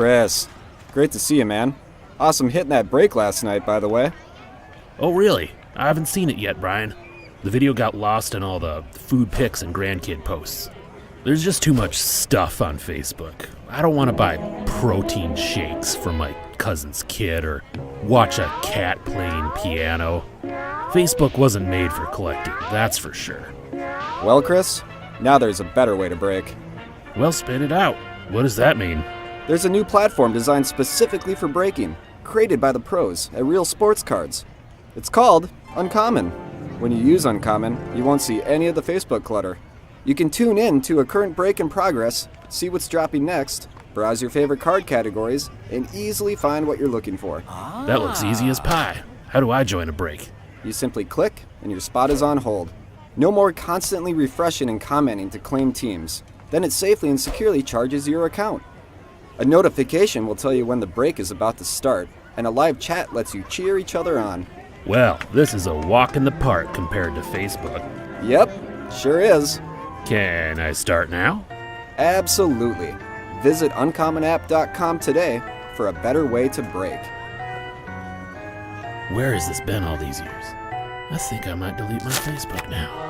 Chris, great to see you, man. Awesome hitting that break last night, by the way. Oh, really? I haven't seen it yet, Brian. The video got lost in all the food pics and grandkid posts. There's just too much stuff on Facebook. I don't want to buy protein shakes for my cousin's kid or watch a cat playing piano. Facebook wasn't made for collecting, that's for sure. Well, Chris, now there's a better way to break. Well, spit it out. What does that mean? There's a new platform designed specifically for breaking, created by the pros at Real Sports Cards. It's called Uncommon. When you use Uncommon, you won't see any of the Facebook clutter. You can tune in to a current break in progress, see what's dropping next, browse your favorite card categories, and easily find what you're looking for. That looks easy as pie. How do I join a break? You simply click, and your spot is on hold. No more constantly refreshing and commenting to claim teams. Then it safely and securely charges your account. A notification will tell you when the break is about to start, and a live chat lets you cheer each other on. Well, this is a walk in the park compared to Facebook. Yep, sure is. Can I start now? Absolutely. Visit uncommonapp.com today for a better way to break. Where has this been all these years? I think I might delete my Facebook now.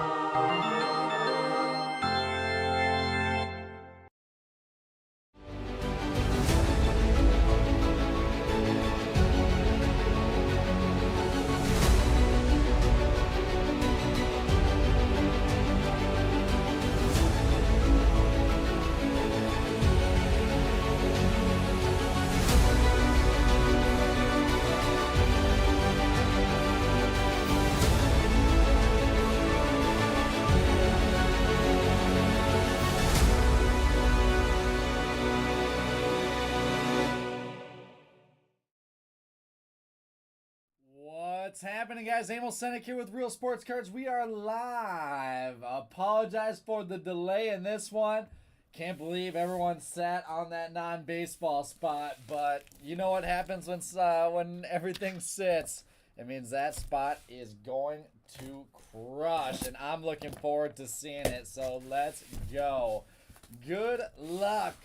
What's happening, guys? Emil Senek here with Real Sports Cards. We are live. Apologize for the delay in this one. Can't believe everyone sat on that non-baseball spot, but you know what happens when everything sits. It means that spot is going to crush, and I'm looking forward to seeing it, so let's go. Good luck,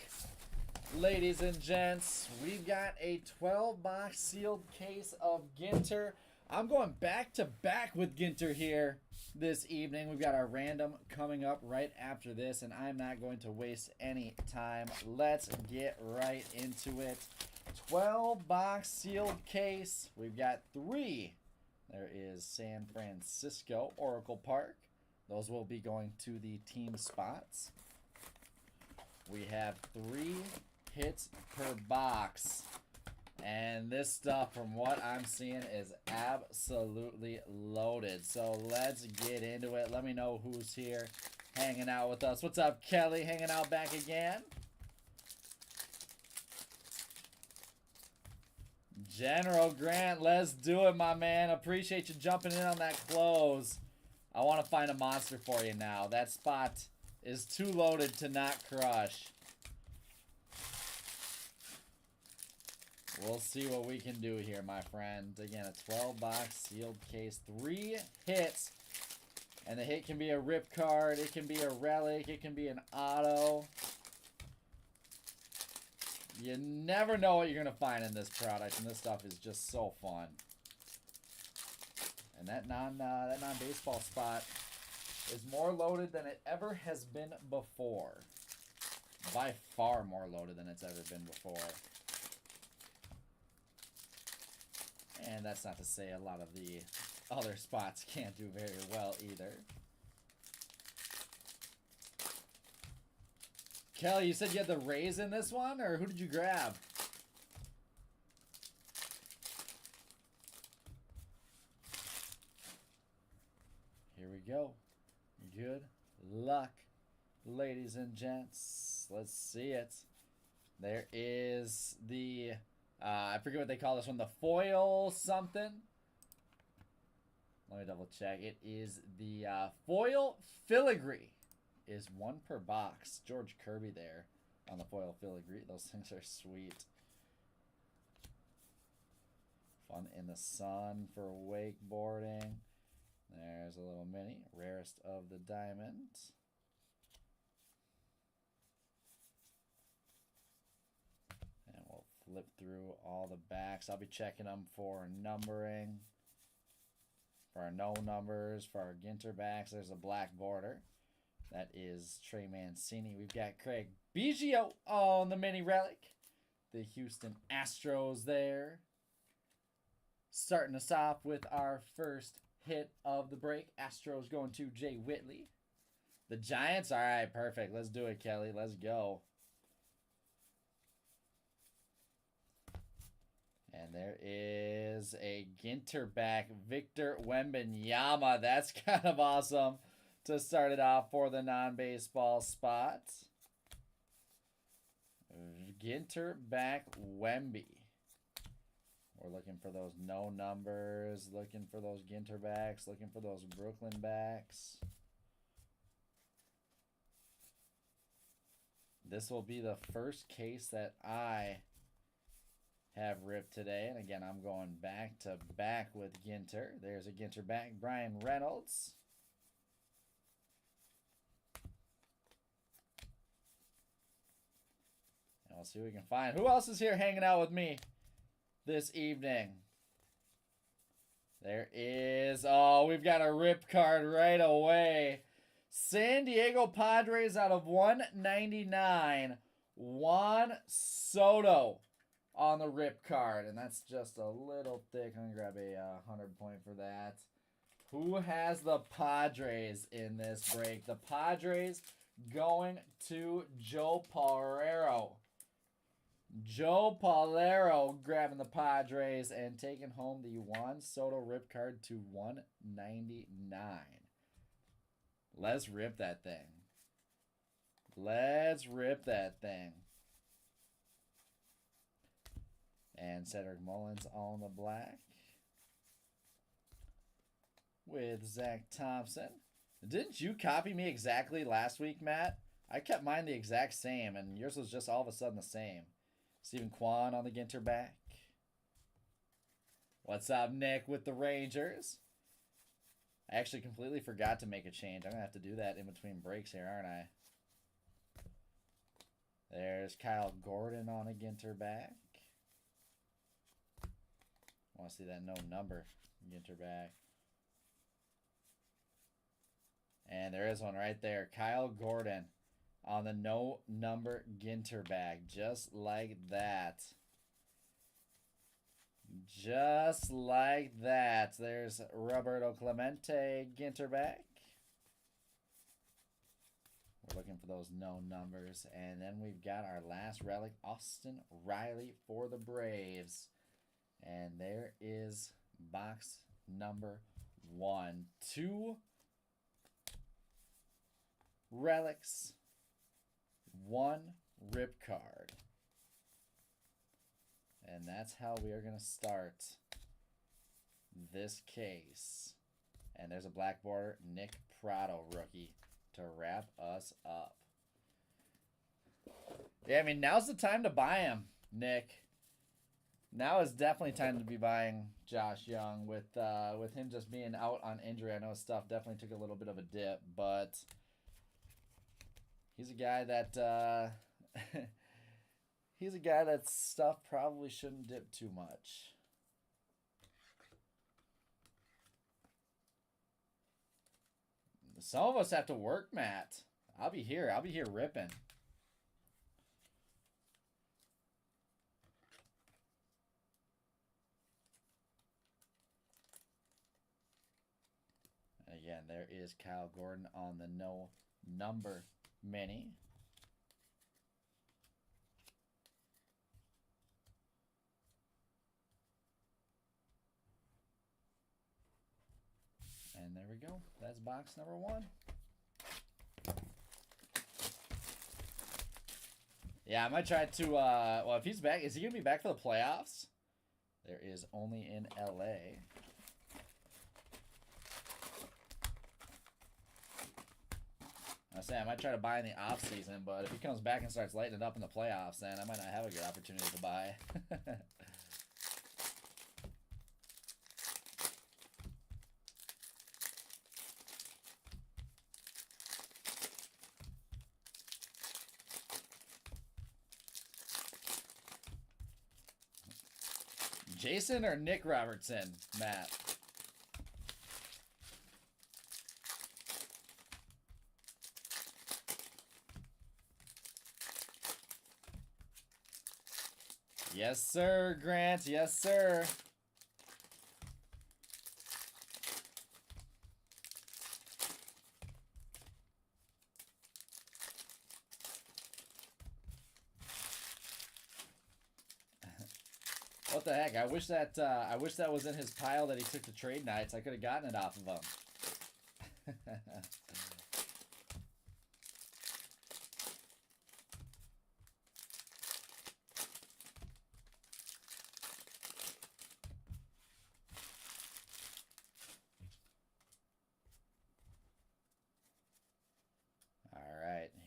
ladies and gents. We've got a 12-box sealed case of Ginter. I'm going back-to-back with Ginter here this evening. We've got our random coming up right after this, and I'm not going to waste any time. Let's get right into it. 12-box sealed case. We've got 3. There is San Francisco, Oracle Park. Those will be going to the team spots. We have 3 hits per box. And this stuff, from what I'm seeing, is absolutely loaded. So let's get into it. Let me know who's here hanging out with us. What's up, Kelly? Hanging out back again? General Grant, let's do it, my man. Appreciate you jumping in on that close. I want to find a monster for you now. That spot is too loaded to not crush. We'll see what we can do here, my friend. Again, a 12-box sealed case. 3 hits. And the hit can be a rip card. It can be a relic. It can be an auto. You never know what you're going to find in this product. And this stuff is just so fun. And that non-baseball spot is more loaded than it ever has been before. By far more loaded than it's ever been before. And that's not to say a lot of the other spots can't do very well either. Kelly, you said you had the Rays in this one, or who did you grab? Here we go. Good luck, ladies and gents. Let's see it. There is the... I forget what they call this one. The foil something. Let me double check. It is the foil filigree. Is 1 per box. George Kirby there on the foil filigree. Those things are sweet. Fun in the sun for wakeboarding. There's a little mini. Rarest of the diamond. And we'll flip through all the backs. I'll be checking them for numbering. For our no numbers, for our Ginter backs, there's a black border. That is Trey Mancini. We've got Craig Biggio on the mini relic. The Houston Astros there. Starting us off with our first hit of the break. Astros going to Jay Whitley. The Giants, all right, perfect. Let's do it, Kelly. Let's go. And there is a Ginter back, Victor Wembanyama. That's kind of awesome to start it off for the non-baseball spot. Ginter back, Wemby. We're looking for those no numbers, looking for those Ginter backs, looking for those Brooklyn backs. This will be the first case that I have ripped today. And again, I'm going back to back with Ginter. There's a Ginter back, Brian Reynolds. And we'll see what we can find. Who else is here hanging out with me this evening? There is, oh, we've got a rip card right away. San Diego Padres out of 199. Juan Soto on the rip card. And that's just a little thick. I'm going to grab a 100 point for that. Who has the Padres in this break? The Padres going to Joe Paulero. Joe Paulero grabbing the Padres and taking home the Juan Soto rip card to 199. Let's rip that thing. Let's rip that thing. And Cedric Mullins on the black. With Zach Thompson. Didn't you copy me exactly last week, Matt? I kept mine the exact same, and yours was just all of a sudden the same. Stephen Kwan on the Ginter back. What's up, Nick, with the Rangers? I actually completely forgot to make a change. I'm going to have to do that in between breaks here, aren't I? There's Kyle Gordon on a Ginter back. I want to see that no number Ginter back. And there is one right there. Kyle Gordon on the no number Ginter bag. Just like that. Just like that. There's Roberto Clemente Ginter back. We're looking for those no numbers. And then we've got our last relic, Austin Riley for the Braves. And there is box number 1. 2 relics. 1 rip card. And that's how we are going to start this case. And there's a black border, Nick Prado rookie to wrap us up. Yeah, I mean, now's the time to buy him, Nick. Now is definitely time to be buying Josh Young with him just being out on injury. I know his stuff definitely took a little bit of a dip, but he's a guy that he's a guy that stuff probably shouldn't dip too much. Some of us have to work, Matt. I'll be here. I'll be here ripping. Again, there is Kyle Gordon on the no number mini. And there we go. That's box number 1. Yeah, I might try to, well, if he's back, is he going to be back for the playoffs? There is only in LA. I say I might try to buy in the off season, but if he comes back and starts lighting it up in the playoffs, then I might not have a good opportunity to buy. Jason or Nick Robertson, Matt? Yes, sir, Grant. Yes, sir. What the heck? I wish that was in his pile that he took to trade nights. I could have gotten it off of him.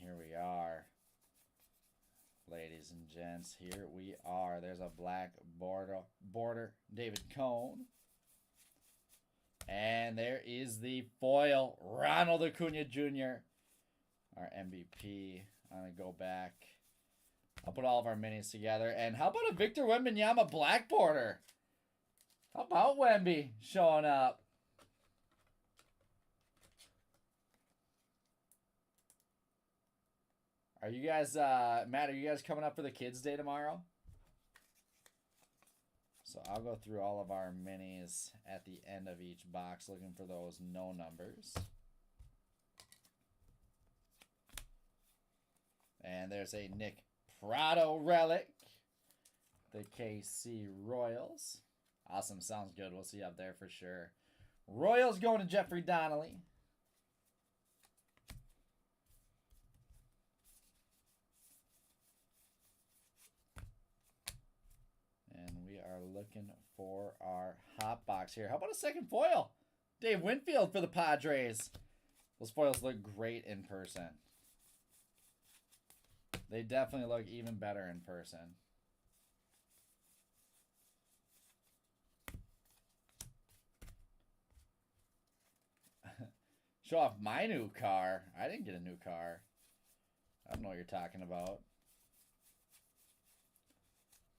Here we are, ladies and gents. Here we are. There's a black border David Cone. And there is the foil, Ronald Acuna Jr., our MVP. I'm going to go back. I'll put all of our minis together. And how about a Victor Wembanyama black border? How about Wemby showing up? Are you guys, Matt, are you guys coming up for the kids' day tomorrow? So I'll go through all of our minis at the end of each box, looking for those no numbers. And there's a Nick Prado relic, the KC Royals. Awesome, sounds good. We'll see you up there for sure. Royals going to Jeffrey Donnelly. Are looking for our hot box here. How about a second foil? Dave Winfield for the Padres. Those foils look great in person. They definitely look even better in person. Show off my new car. I didn't get a new car. I don't know what you're talking about.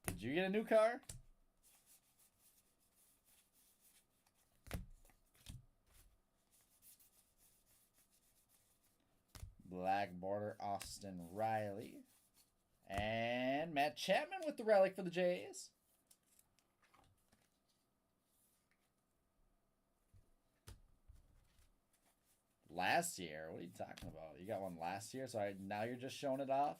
Did you get a new car? Black border, Austin Riley. And Matt Chapman with the relic for the Jays. Last year? What are you talking about? You got one last year, so now you're just showing it off?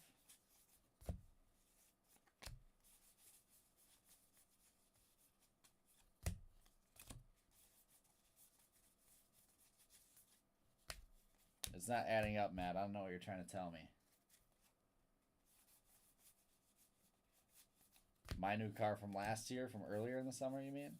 It's not adding up, Matt. I don't know what you're trying to tell me. My new car from last year, from earlier in the summer, you mean?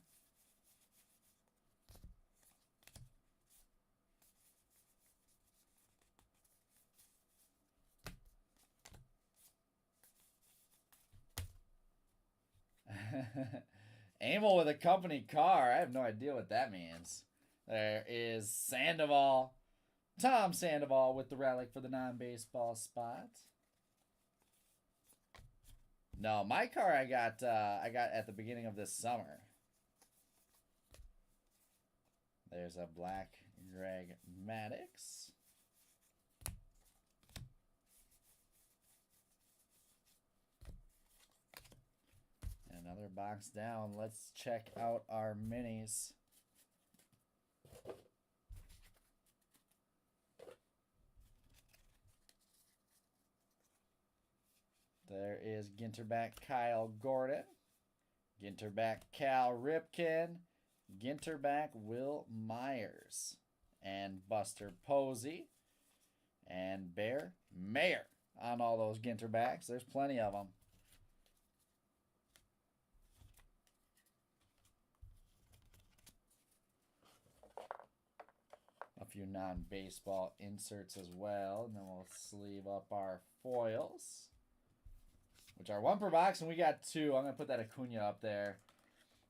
Amel with a company car. I have no idea what that means. There is Sandoval. Tom Sandoval with the relic for the non-baseball spot. No, my car I got at the beginning of this summer. There's a black Greg Maddux. Another box down. Let's check out our minis. There is Ginterback Kyle Gordon, Ginterback Cal Ripken, Ginterback Will Myers, and Buster Posey, and Bear Mayer on all those Ginterbacks. There's plenty of them. A few non-baseball inserts as well, and then we'll sleeve up our foils, which are one per box, and we got two. I'm going to put that Acuna up there.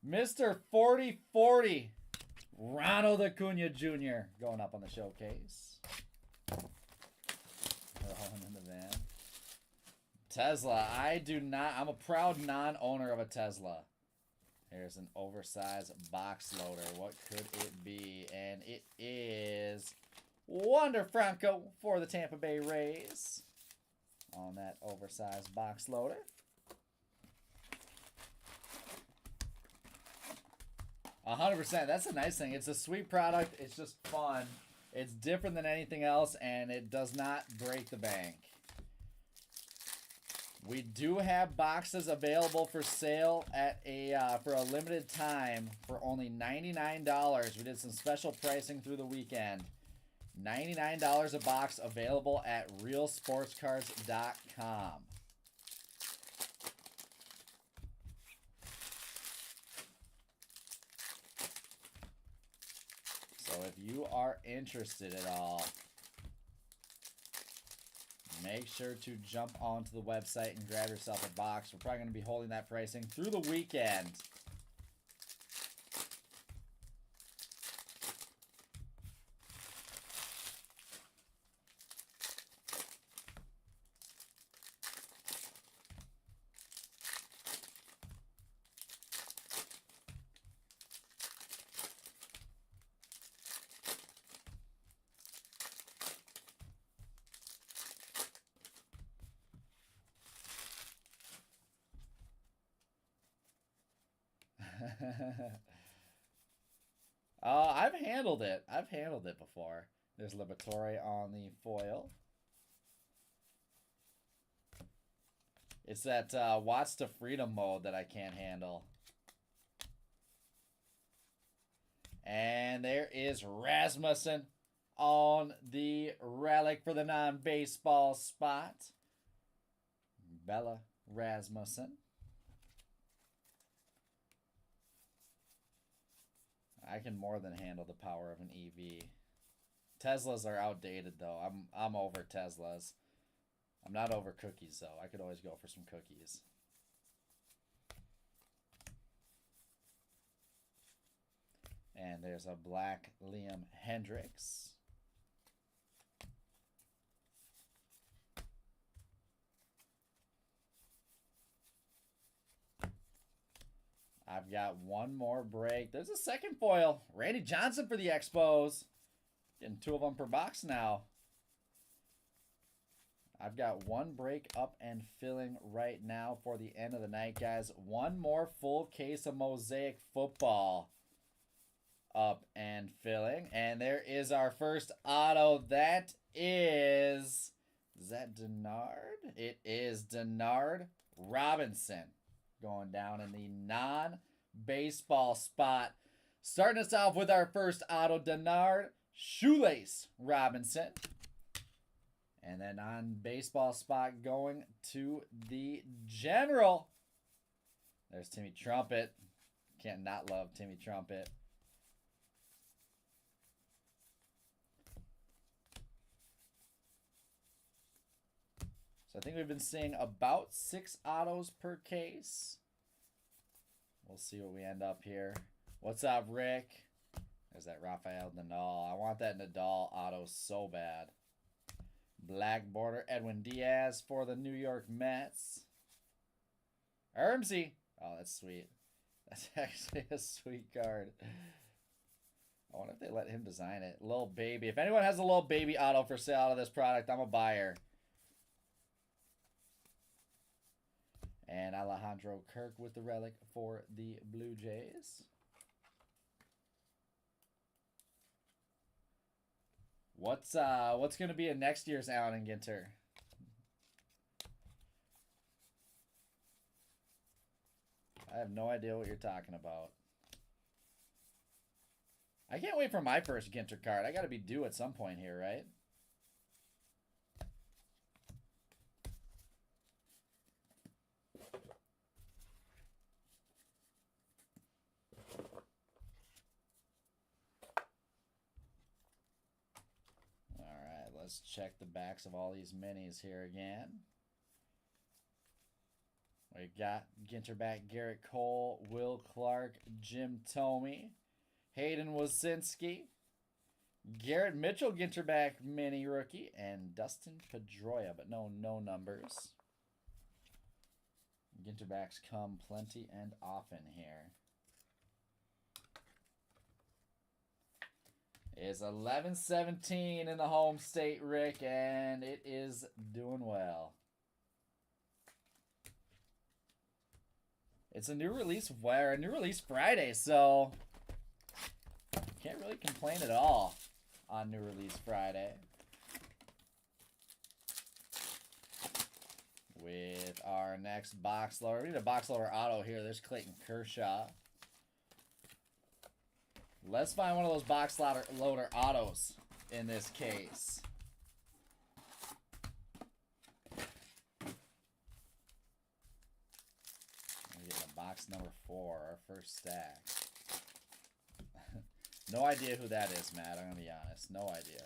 Mr. 4040, Ronald Acuna Jr. going up on the showcase. Rolling in the van. Tesla. I'm a proud non-owner of a Tesla. Here's an oversized box loader. What could it be? And it is Wander Franco for the Tampa Bay Rays on that oversized box loader. %. That's a nice thing. It's a sweet product. It's just fun. It's different than anything else, and it does not break the bank. We do have boxes available for sale at for a limited time for only $99. We did some special pricing through the weekend. $99 a box available at realsportscards.com. So if you are interested at all, make sure to jump onto the website and grab yourself a box. We're probably going to be holding that pricing through the weekend. I've handled it. I've handled it before. There's Liberatore on the foil. It's that Watts to Freedom mode that I can't handle. And there is Rasmussen on the relic for the non-baseball spot. Bella Rasmussen. I can more than handle the power of an EV. Teslas are outdated though. I'm over Teslas. I'm not over cookies though. I could always go for some cookies. And there's a black Liam Hendricks. I've got one more break. There's a second foil. Randy Johnson for the Expos. Getting 2 of them per box now. I've got one break up and filling right now for the end of the night, guys. One more full case of Mosaic Football up and filling. And there is our first auto. That is that Denard? It is Denard Robinson. Going down in the non-baseball spot. Starting us off with our first auto, Denard Shoelace Robinson. And then on baseball spot going to the General. There's Timmy Trumpet. Can't not love Timmy Trumpet. So I think we've been seeing about 6 autos per case. We'll see what we end up here. What's up, Rick? There's that Rafael Nadal. I want that Nadal auto so bad. Black border, Edwin Diaz for the New York Mets. Ermsey. Oh, that's sweet. That's actually a sweet card. I wonder if they let him design it. Lil Baby. If anyone has a Lil Baby auto for sale out of this product, I'm a buyer. And Alejandro Kirk with the relic for the Blue Jays. What's going to be in next year's Allen and Ginter? I have no idea what you're talking about. I can't wait for my first Ginter card. I got to be due at some point here, right? Let's check the backs of all these minis here again. We got Ginter back, Garrett Cole, Will Clark, Jim Thome, Hayden Wazinski, Garrett Mitchell, Ginter back mini rookie, and Dustin Pedroia, but no numbers. Ginter backs come plenty and often here. is 11-17 in the home state, Rick, and it is doing well. It's a new release Friday, so can't really complain at all on new release Friday. With our next box loader. We need a box loader auto here. There's Clayton Kershaw. Let's find one of those box loader autos in this case. We're getting a box number 4, our first stack. No idea who that is, Matt. I'm going to be honest. No idea.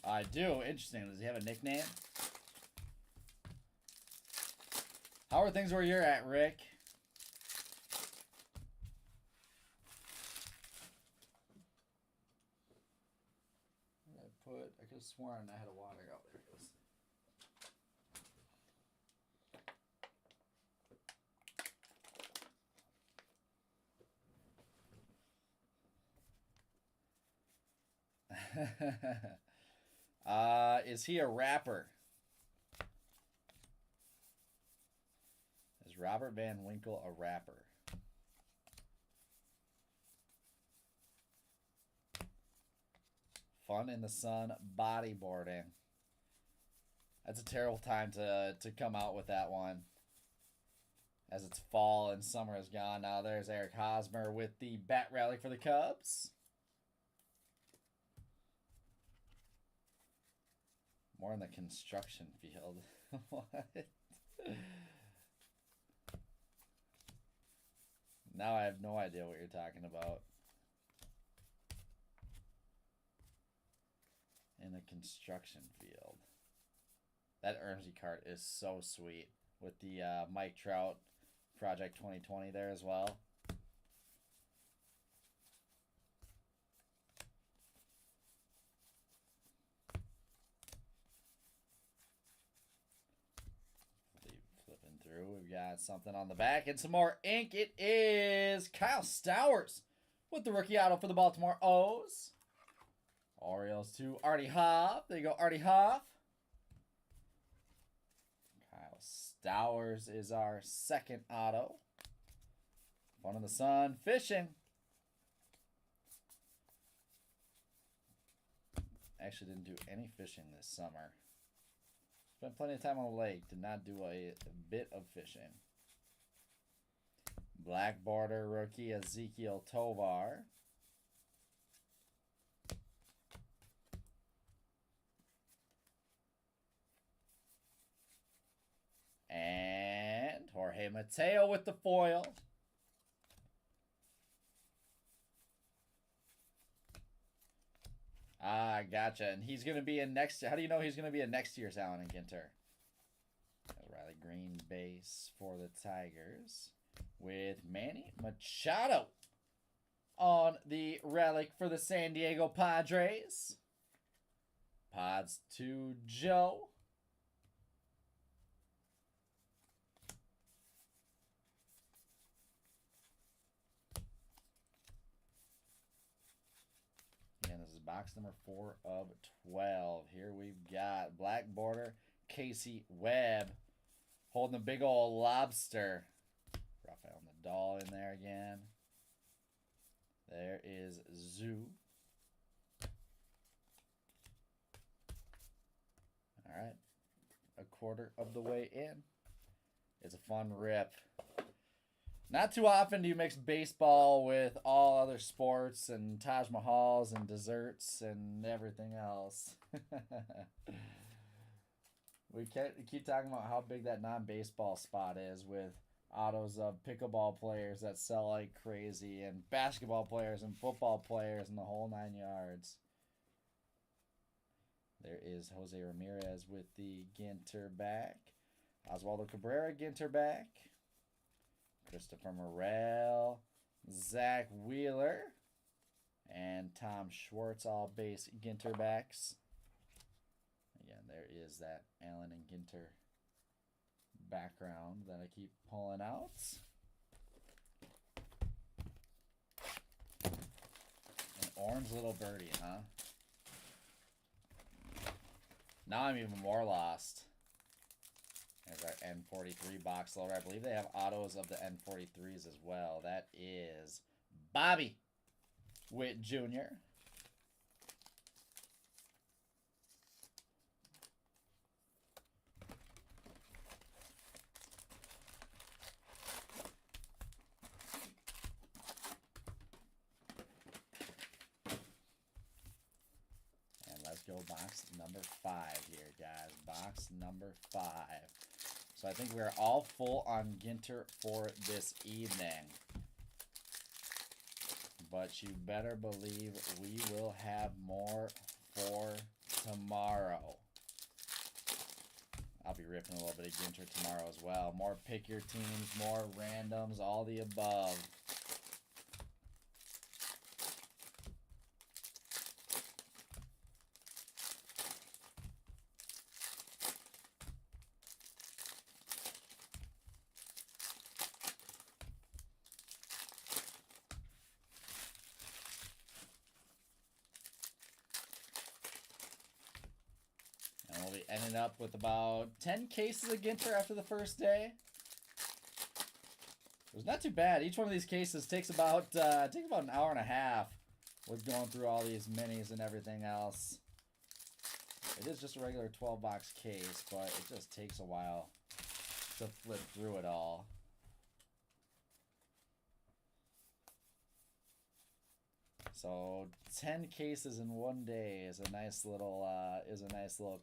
I do. Interesting. Does he have a nickname? How are things where you're at, Rick? I could have sworn I had a water. Oh, there it goes. Is he a rapper? Is Robert Van Winkle a rapper? Fun in the Sun bodyboarding. That's a terrible time to come out with that one, as it's fall and summer is gone. Now there's Eric Hosmer with the bat rally for the Cubs. More in the construction field. What? Now I have no idea what you're talking about. In the construction field. That Ermsey cart is so sweet. With the Mike Trout Project 2020 there as well. Flipping through. We've got something on the back and some more ink. It is Kyle Stowers with the rookie auto for the Baltimore O's. Orioles to Artie Hoff. There you go, Artie Hoff. Kyle Stowers is our second auto. Fun in the Sun, fishing. Actually didn't do any fishing this summer. Spent plenty of time on the lake. Did not do a bit of fishing. Black border rookie Ezekiel Tovar. And Jorge Mateo with the foil. Ah, gotcha. And he's going to be in next. How do you know he's going to be in next year's Allen and Ginter? Riley Green base for the Tigers with Manny Machado on the relic for the San Diego Padres. Pods to Joe. And this is box number 4 of 12. Here we've got black border Casey Webb holding the big old lobster. Rafael Nadal in there again. There is Zoo. All right. A quarter of the way in. It's a fun rip. Not too often do you mix baseball with all other sports and Taj Mahals and desserts and everything else. We keep talking about how big that non-baseball spot is with autos of pickleball players that sell like crazy and basketball players and football players and the whole 9 yards. There is Jose Ramirez with the Ginter back. Oswaldo Cabrera, Ginter back. Christopher Morel, Zach Wheeler, and Tom Schwartz, all base Ginter backs. Again, there is that Allen and Ginter background that I keep pulling out. An orange little birdie, huh? Now I'm even more lost. There's our N43 box loader. I believe they have autos of the N43s as well. That is Bobby Witt Jr. Let's go box number 5 here, guys. Box number 5. So I think we're all full on Ginter for this evening. But you better believe we will have more for tomorrow. I'll be ripping a little bit of Ginter tomorrow as well. More pick your teams, more randoms, all the above. And we'll be ending up with about 10 cases of Ginter after the first day. It was not too bad. Each one of these cases takes about an hour and a half with going through all these minis and everything else. It is just a regular 12-box case, but it just takes a while to flip through it all. So 10 cases in one day is a nice little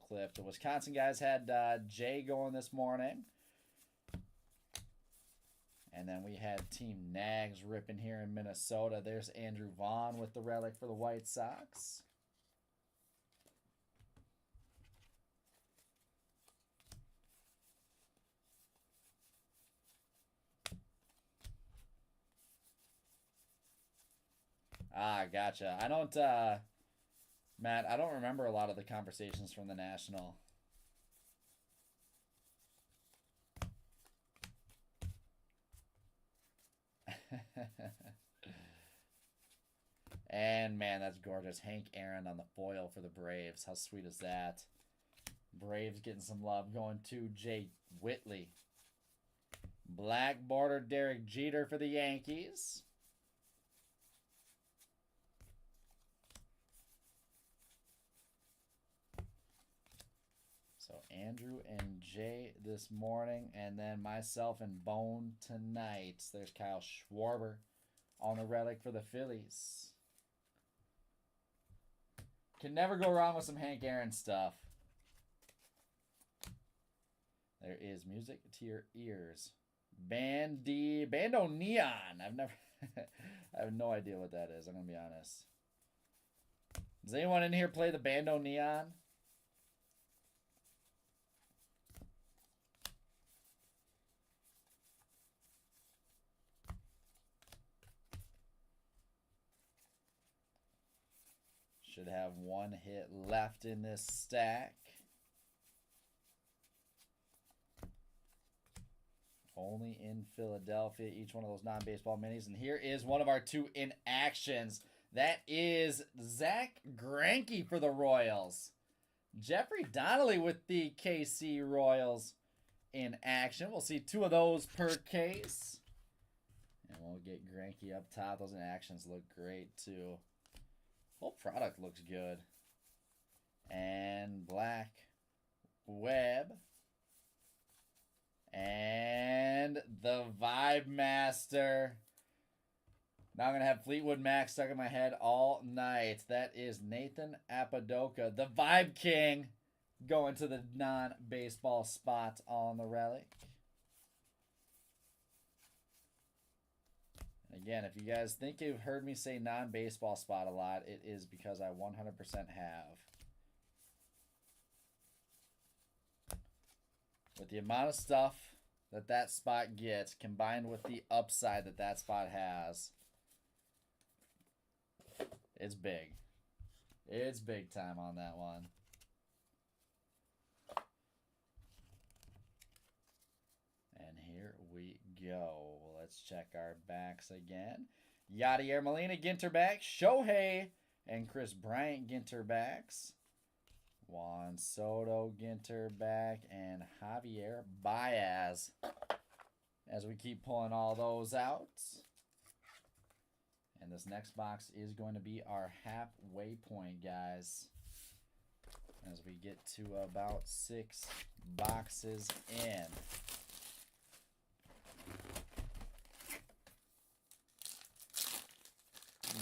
clip. The Wisconsin guys had Jay going this morning. And then we had Team Nags ripping here in Minnesota. There's Andrew Vaughn with the relic for the White Sox. Ah, gotcha. I don't, Matt, I don't remember a lot of the conversations from the National. And, man, that's gorgeous. Hank Aaron on the foil for the Braves. How sweet is that? Braves getting some love going to Jay Whitley. Black border Derek Jeter for the Yankees. So Andrew and Jay this morning, and then myself and Bone tonight. There's Kyle Schwarber on the relic for the Phillies. Can never go wrong with some Hank Aaron stuff. There is music to your ears. Bando Neon. I have no idea what that is. I'm gonna be honest. Does anyone in here play the Bando Neon? Should have one hit left in this stack. Only in Philadelphia, each one of those non-baseball minis. And here is one of our 2 in actions. That is Zach Greinke for the Royals. Jeffrey Donnelly with the KC Royals in action. We'll see 2 of those per case. And we'll get Greinke up top. Those in actions look great too. Whole product looks good. And Black, Webb, And the Vibe Master. Now I'm going to have Fleetwood Mac stuck in my head all night. That is Nathan Apodaca, the Vibe King, going to the non-baseball spot on the relic. And again, if you guys think you've heard me say non-baseball spot a lot, it is because I 100% have. With the amount of stuff that that spot gets, combined with the upside that that spot has, it's big. It's big time on that one. And here we go. Let's check our backs again. Yadier Molina, Ginter back. Shohei and Chris Bryant, Ginter backs. Juan Soto, Ginter back. And Javier Baez. As we keep pulling all those out. And this next box is going to be our halfway point, guys. As we get to about 6 boxes in.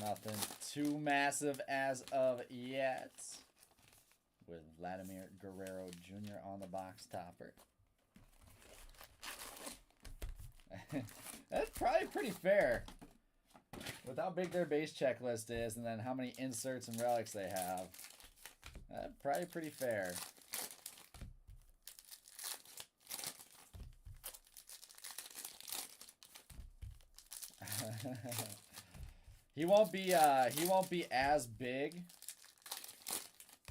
Nothing too massive as of yet. With Vladimir Guerrero Jr. on the box topper. That's probably pretty fair. With how big their base checklist is and then how many inserts and relics they have. Probably pretty fair. He won't be as big,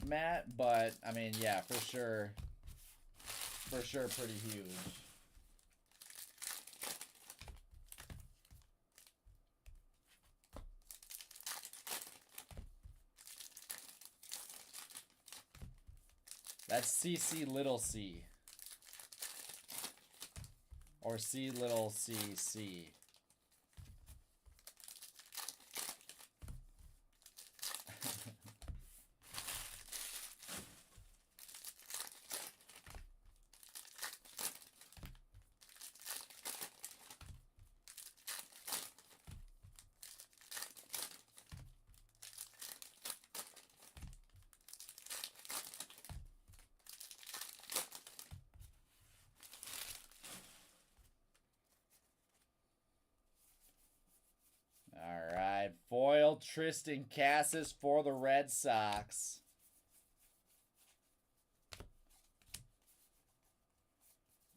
Matt, but I mean, yeah, for sure pretty huge. That's CC little c. Or C little cc. Alright, foil Tristan Cassis for the Red Sox.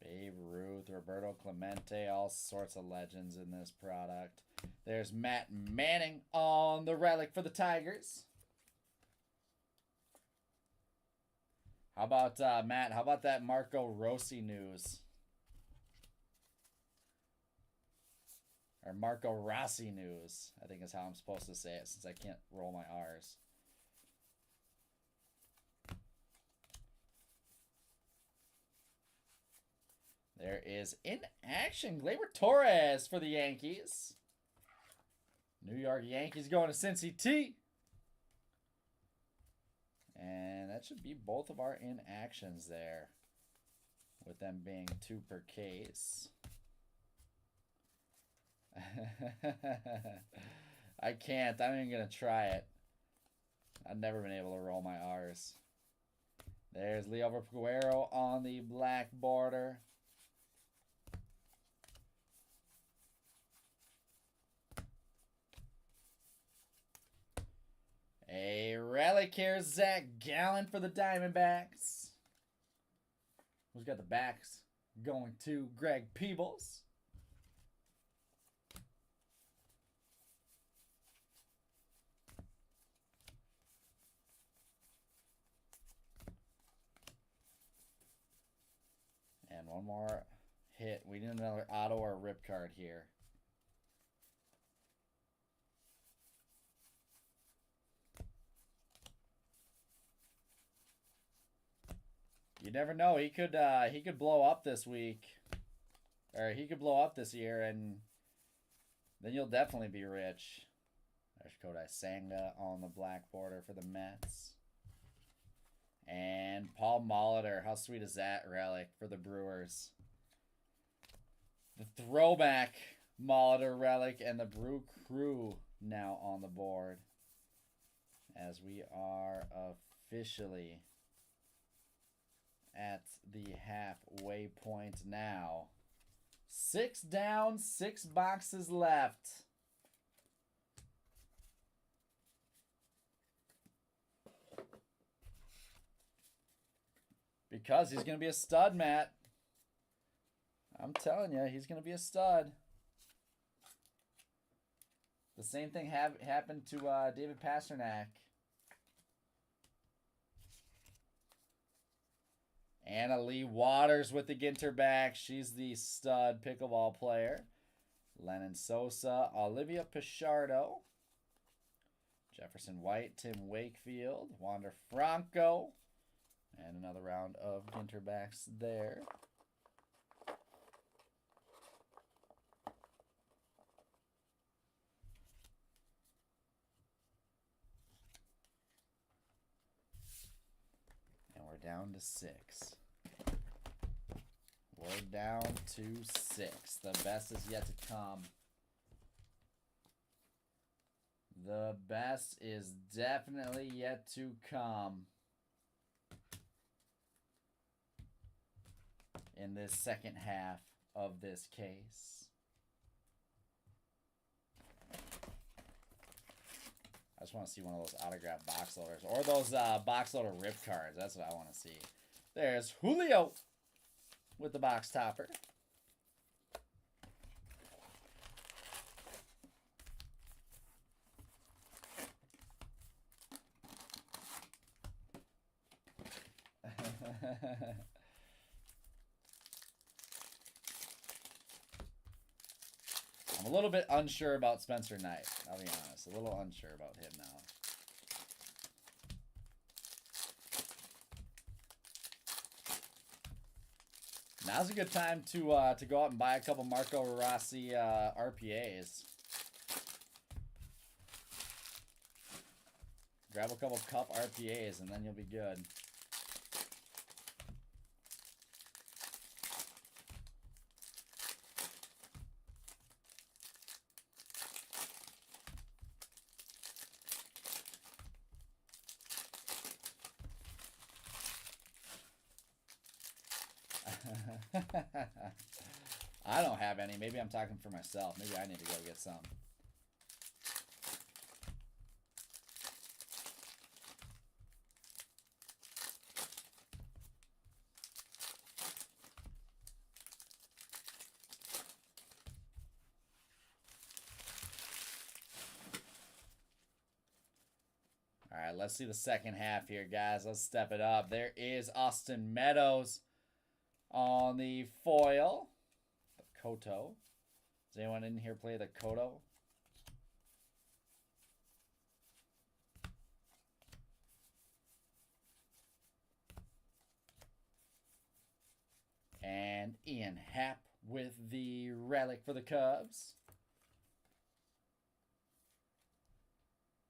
Babe Ruth, Roberto Clemente, all sorts of legends in this product. There's Matt Manning on the relic for the Tigers. How about, Matt, how about that Marco Rossi news? Or Marco Rossi news, I think is how I'm supposed to say it since I can't roll my R's. There is in action Gleyber Torres for the Yankees. New York Yankees going to Cincy T. And that should be both of our in actions there. With them being 2 per case. I can't. I'm even going to try it. I've never been able to roll my R's. There's Leo Guerrero on the black border. A relic here, Zach Gallen for the Diamondbacks. Who's got the backs going to Greg Peebles. And one more hit. We need another auto or rip card here. You never know. He could blow up this week. Or he could blow up this year, and then you'll definitely be rich. There's Kodai Senga on the black border for the Mets. And Paul Molitor. How sweet is that relic for the Brewers? The throwback Molitor relic and the Brew Crew now on the board. As we are officially at the halfway point now. 6 down, 6 boxes left. Because he's going to be a stud, Matt. I'm telling you, he's going to be a stud. The same thing happened to David Pasternak. Anna Lee Waters with the Ginter back. She's the stud pickleball player. Lennon Sosa, Olivia Pichardo, Jefferson White, Tim Wakefield, Wander Franco, and another round of Ginter backs there. And we're down to 6. We're down to 6. The best is yet to come. The best is definitely yet to come in this second half of this case. I just want to see one of those autographed box loaders. Or those box loader rip cards. That's what I want to see. There's Julio with the box topper. I'm a little bit unsure about Spencer Knight. I'll be honest. A little unsure about him now. Now's a good time to go out and buy a couple Marco Rossi RPAs. Grab a couple cup RPAs and then you'll be good. I don't have any. Maybe I'm talking for myself. Maybe I need to go get some. All right, let's see the second half here, guys. Let's step it up. There is Austin Meadows on the foil. The Koto. Does anyone in here play the Koto? And Ian Happ with the relic for the Cubs.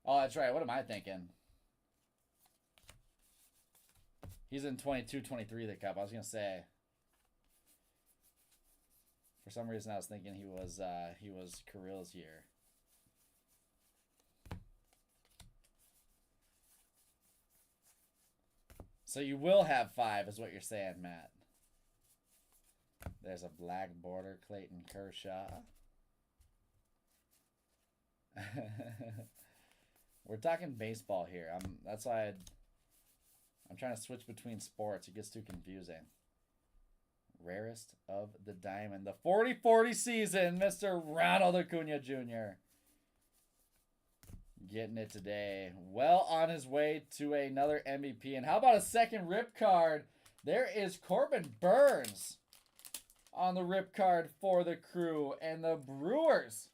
Oh, that's right. What am I thinking? He's in 22-23, the Cup. I was going to say. For some reason, I was thinking he was Kirill's year. So you will have 5, is what you're saying, Matt. There's a black border, Clayton Kershaw. We're talking baseball here. That's why I'm trying to switch between sports. It gets too confusing. Rarest of the diamond. The 40-40 season, Mr. Ronald Acuna Jr. Getting it today. Well on his way to another MVP. And how about a second rip card? There is Corbin Burns on the rip card for the Crew. And the Brewers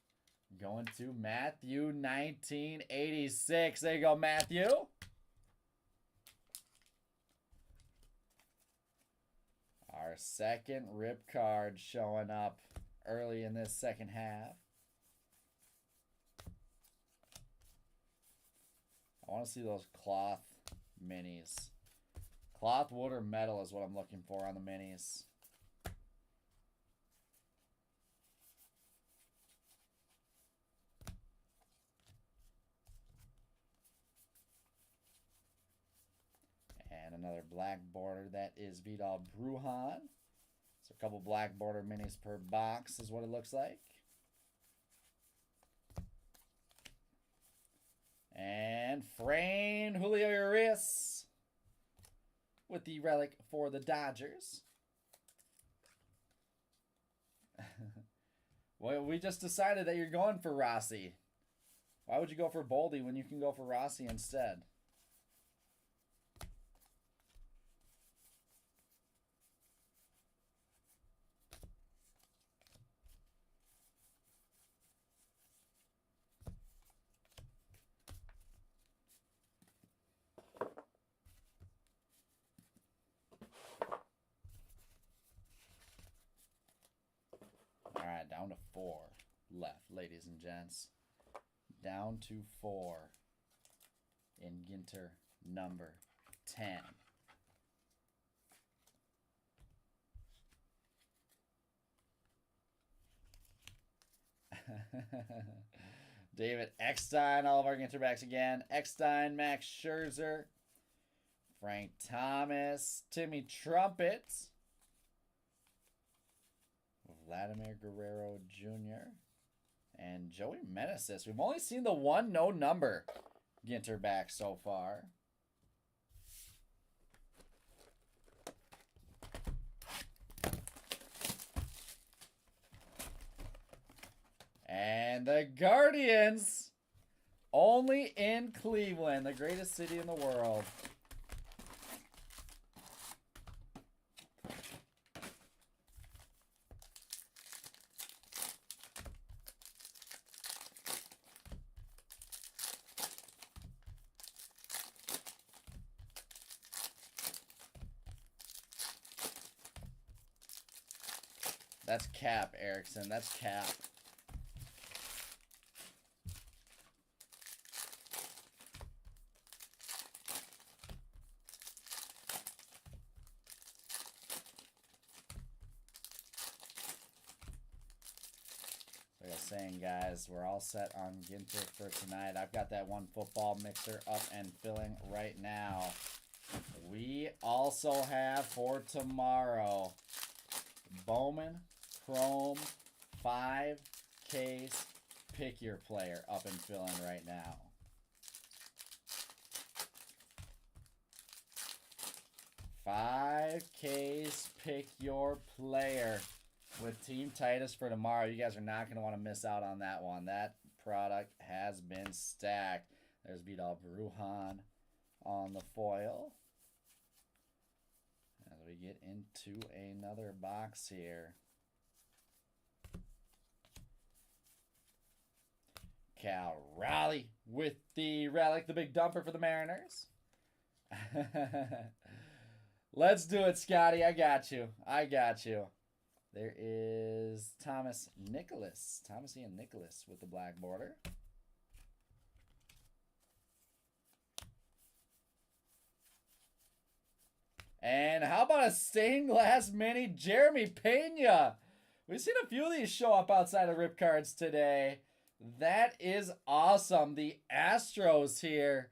going to Matthew 1986. There you go, Matthew. Our second rip card showing up early in this second half. I want to see those cloth minis. Cloth, wood, or metal is what I'm looking for on the minis. another black border. That is Vidal Brujan. So a couple black border minis per box is what it looks like. And framed Julio Urias with the relic for the Dodgers. Well, we just decided that you're going for Rossi. Why would you go for Boldy when you can go for Rossi instead? All right, down to 4 left, ladies and gents. Down to 4 in Ginter number 10. David Eckstein, all of our Ginter backs again. Eckstein, Max Scherzer, Frank Thomas, Timmy Trumpet, Vladimir Guerrero Jr., and Joey Meneses. We've only seen the one no number Ginter back so far. And the Guardians, only in Cleveland, the greatest city in the world. That's cap, Erickson. That's cap. Like I was saying, guys, we're all set on Ginter for tonight. I've got that one football mixer up and filling right now. We also have for tomorrow Bowman Chrome 5 case pick your player up and filling right now. Five case pick your player with Team Titus for tomorrow. You guys are not going to want to miss out on that one. That product has been stacked. There's Vidal Brujan on the foil. As we get into another box here. Cal Raleigh with the relic, the big dumper for the Mariners. Let's do it, Scotty. I got you. I got you. There is Thomas Nicholas. Thomas Ian Nicholas with the black border. And how about a stained glass mini Jeremy Pena? We've seen a few of these show up outside of Rip Cards today. That is awesome. The Astros here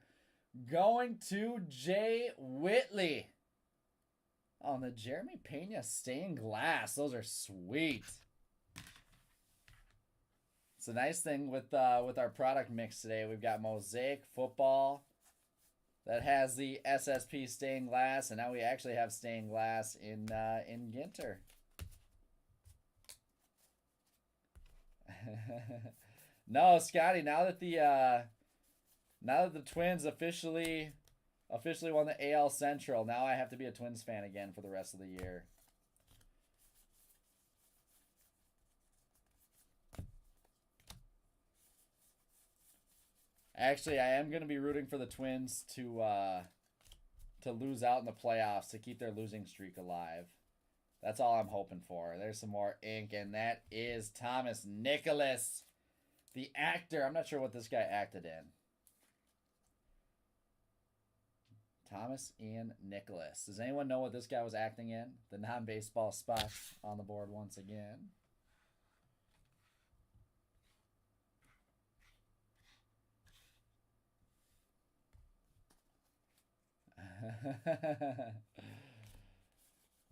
going to Jay Whitley on the Jeremy Pena stained glass. Those are sweet. It's a nice thing with our product mix today. We've got Mosaic Football that has the SSP stained glass, and now we actually have stained glass in Ginter. No, Scotty. Now that the Twins officially won the AL Central, now I have to be a Twins fan again for the rest of the year. Actually, I am going to be rooting for the Twins to lose out in the playoffs to keep their losing streak alive. That's all I'm hoping for. There's some more ink, and that is Thomas Nicholas, the actor. I'm not sure what this guy acted in. Thomas Ian Nicholas. Does anyone know what this guy was acting in? The non-baseball spot on the board once again.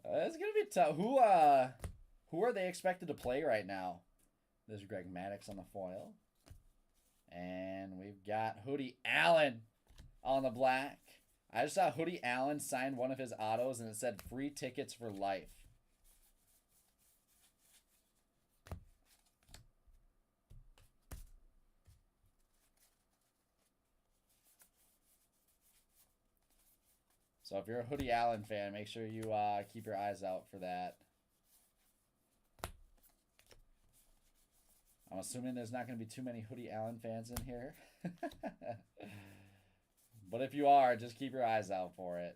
It's gonna be tough. Who are they expected to play right now? There's Greg Maddux on the foil. And we've got Hoodie Allen on the black. I just saw Hoodie Allen signed one of his autos and it said free tickets for life. So if you're a Hoodie Allen fan, make sure you keep your eyes out for that. I'm assuming there's not going to be too many Hoodie Allen fans in here. But if you are, just keep your eyes out for it.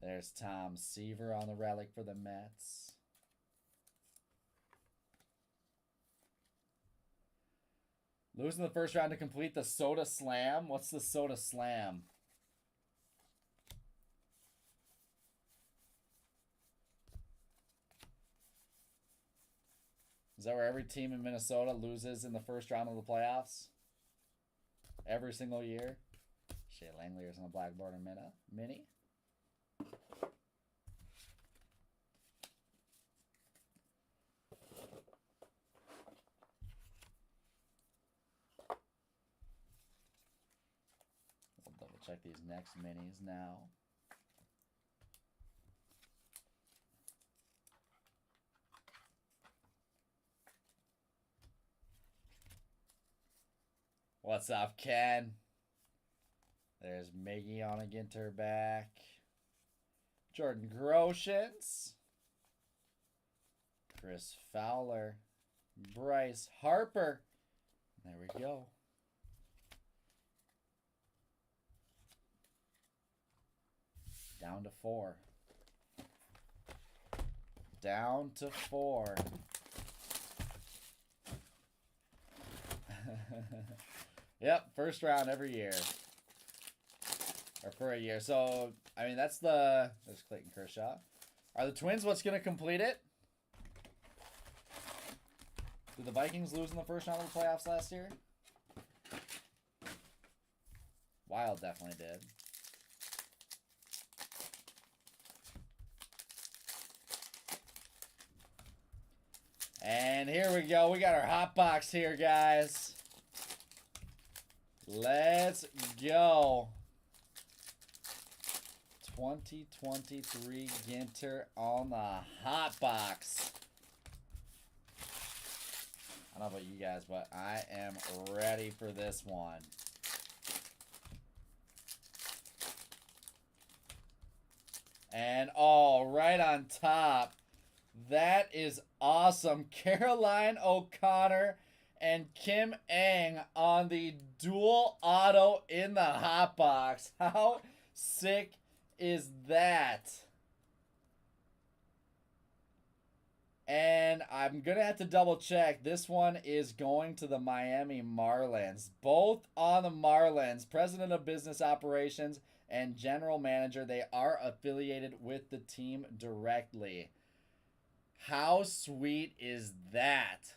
There's Tom Seaver on the relic for the Mets. Losing the first round to complete the Soda Slam. What's the Soda Slam? Is that where every team in Minnesota loses in the first round of the playoffs? Every single year? Shea Langley's on the black border mini. We'll double check these next minis now. What's up, Ken? There's Miggy on a Ginter back. Jordan Groshans. Chris Fowler. Bryce Harper. There we go. Down to 4. Down to 4. Yep, first round every year. Or for a year. So, I mean, that's the... There's Clayton Kershaw. Are the Twins what's going to complete it? Did the Vikings lose in the first round of the playoffs last year? Wild definitely did. And here we go. We got our hot box here, guys. Let's go. 2023 Ginter on the hot box. I don't know about you guys, but I am ready for this one. And oh, right on top. That is awesome. Caroline O'Connor and Kim Ng on the dual auto in the hot box. How sick is that? And I'm going to have to double check. This one is going to the Miami Marlins. Both on the Marlins. President of Business Operations and General Manager. They are affiliated with the team directly. How sweet is that?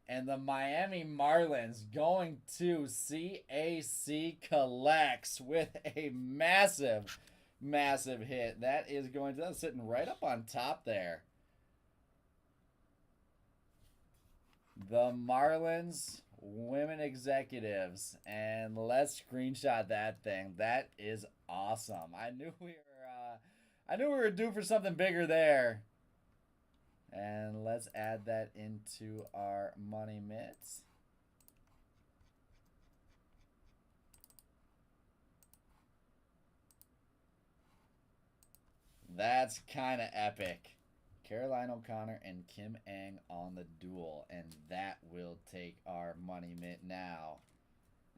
And the Miami Marlins going to CAC Collects with a massive, massive hit. That is going to, that's sitting right up on top there. The Marlins women executives. And let's screenshot that thing. That is awesome. I knew we were due for something bigger there. And let's add that into our money mitts. That's kind of epic. Caroline O'Connor and Kim Ng on the duel. And that will take our money mitt now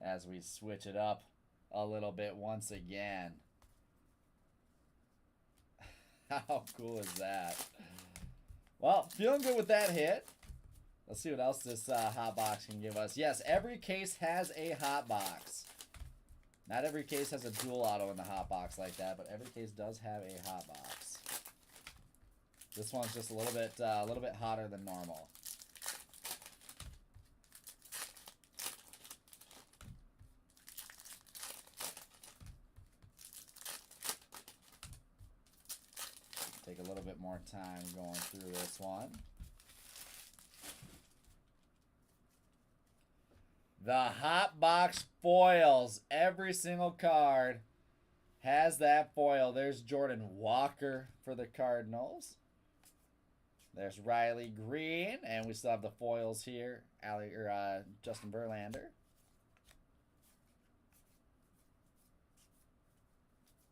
as we switch it up a little bit once again. How cool is that? Well, feeling good with that hit. Let's see what else this hot box can give us. Yes, every case has a hot box. Not every case has a dual auto in the hot box like that, but every case does have a hot box. This one's just a little bit hotter than normal. take a little bit more time going through this one. The Hot Box foils. Every single card has that foil. There's Jordan Walker for the Cardinals. There's Riley Green, and we still have the foils here. Justin Verlander.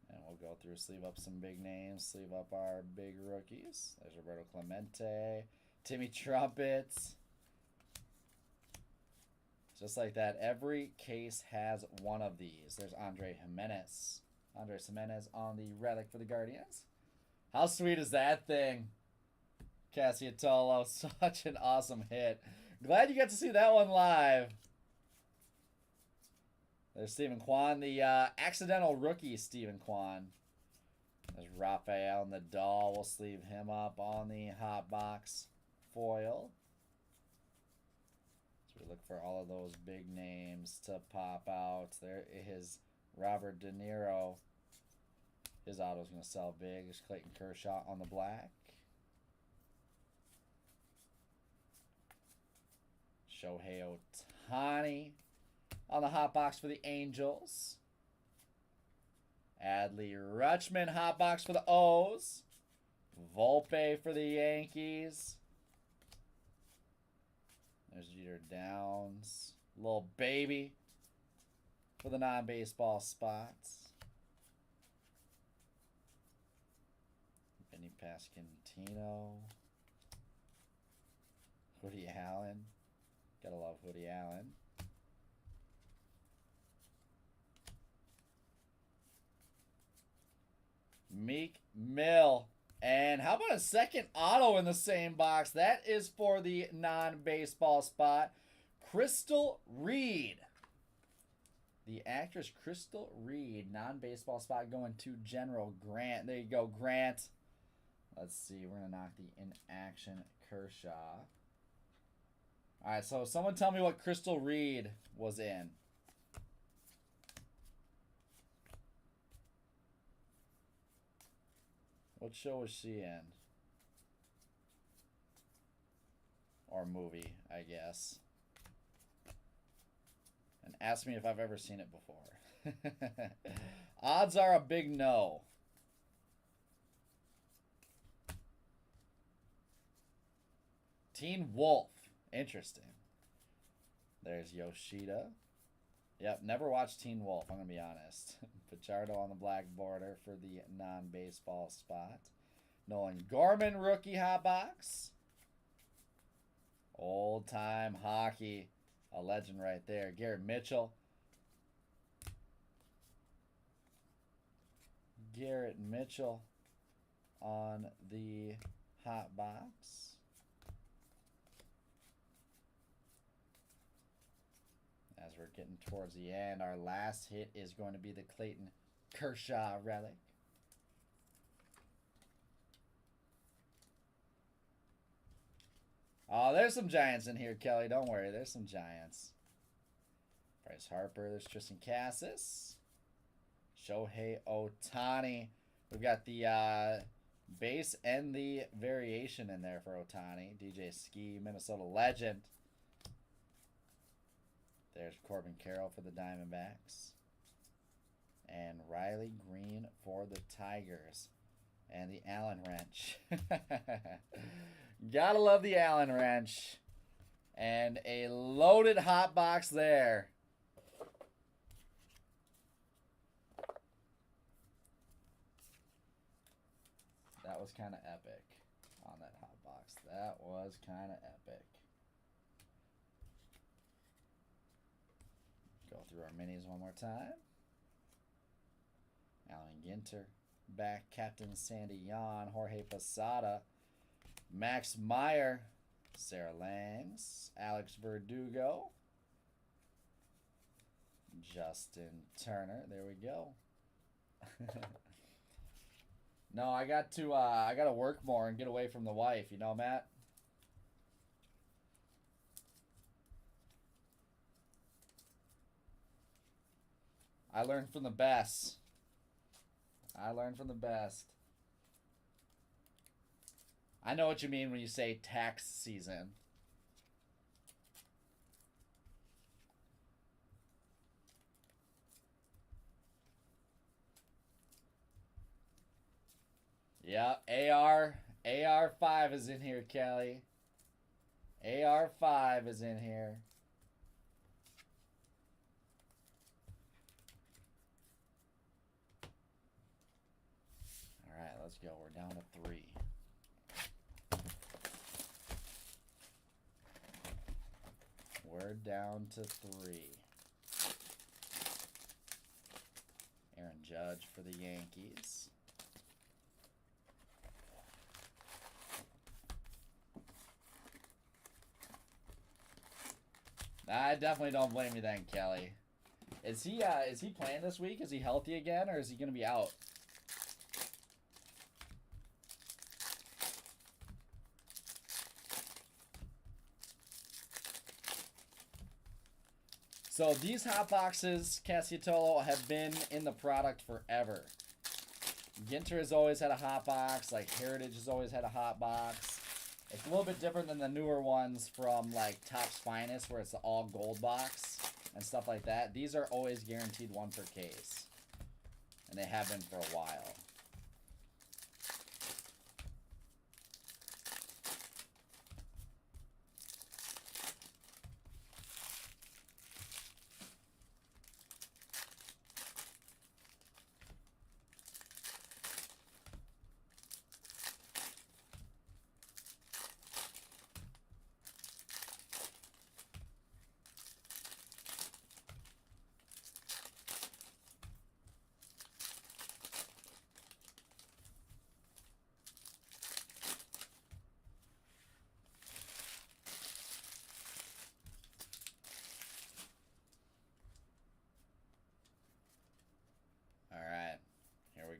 And we'll go through, sleeve up some big names, sleeve up our big rookies. There's Roberto Clemente, Timmy Trumpets. Just like that, every case has one of these. There's Andres Jimenez. Andres Jimenez on the relic for the Guardians. How sweet is that thing? Cassiatolo, such an awesome hit. Glad you got to see that one live. There's Stephen Kwan, the accidental rookie Stephen Kwan. There's Rafael Nadal. We'll sleeve him up on the Hot Box foil. So we look for all of those big names to pop out. There is Robert De Niro. His auto's going to sell big. There's Clayton Kershaw on the black. Shohei Ohtani on the Hot Box for the Angels. Adley Rutschman Hot Box for the O's. Volpe for the Yankees. There's Jeter Downs. Little baby for the non-baseball spots. Benny Pasquantino. Woody Allen. Gotta love Woody Allen. Meek Mill. And how about a second auto in the same box? That is for the non-baseball spot. Crystal Reed. The actress Crystal Reed. Non-baseball spot going to General Grant. There you go, Grant. Let's see. We're going to knock the in-action Kershaw. All right, so someone tell me what Crystal Reed was in. What show was she in? Or movie, I guess. And ask me if I've ever seen it before. Odds are a big no. Teen Wolf. Interesting. There's Yoshida. Yep, never watched Teen Wolf, I'm going to be honest. Pichardo on the black border for the non-baseball spot. Nolan Gorman, rookie hot box. Old-time hockey. A legend right there. Garrett Mitchell. Garrett Mitchell on the hot box. As we're getting towards the end, our last hit is going to be the Clayton Kershaw relic. Oh, there's some Giants in here, Kelly. Don't worry. There's some Giants. Bryce Harper. There's Tristan Cassis. Shohei Ohtani. We've got the base and the variation in there for Ohtani. DJ Ski, Minnesota legend. There's Corbin Carroll for the Diamondbacks. And Riley Green for the Tigers. And the Allen wrench. Gotta love the Allen wrench. And a loaded hot box there. That was kind of epic on that hot box. That was kind of epic. Go through our minis one more time. Alan Ginter. Back Captain Sandy Yan. Jorge Posada. Max Meyer. Sarah Langs. Alex Verdugo. Justin Turner. There we go. No, I got to work more and get away from the wife, you know, Matt? I learned from the best. I learned from the best. I know what you mean when you say tax season. Yep, AR5 is in here, Kelly. AR5 is in here. All right, let's go. We're down to 3. We're down to 3. Aaron Judge for the Yankees. I definitely don't blame you then, Kelly. Is he playing this week? Is he healthy again, or is he gonna be out? So these hot boxes, Cassiatolo, have been in the product forever. Ginter has always had a hot box. Like Heritage has always had a hot box. It's a little bit different than the newer ones from like Topps Finest, where it's the all gold box and stuff like that. These are always guaranteed 1 per case, and they have been for a while.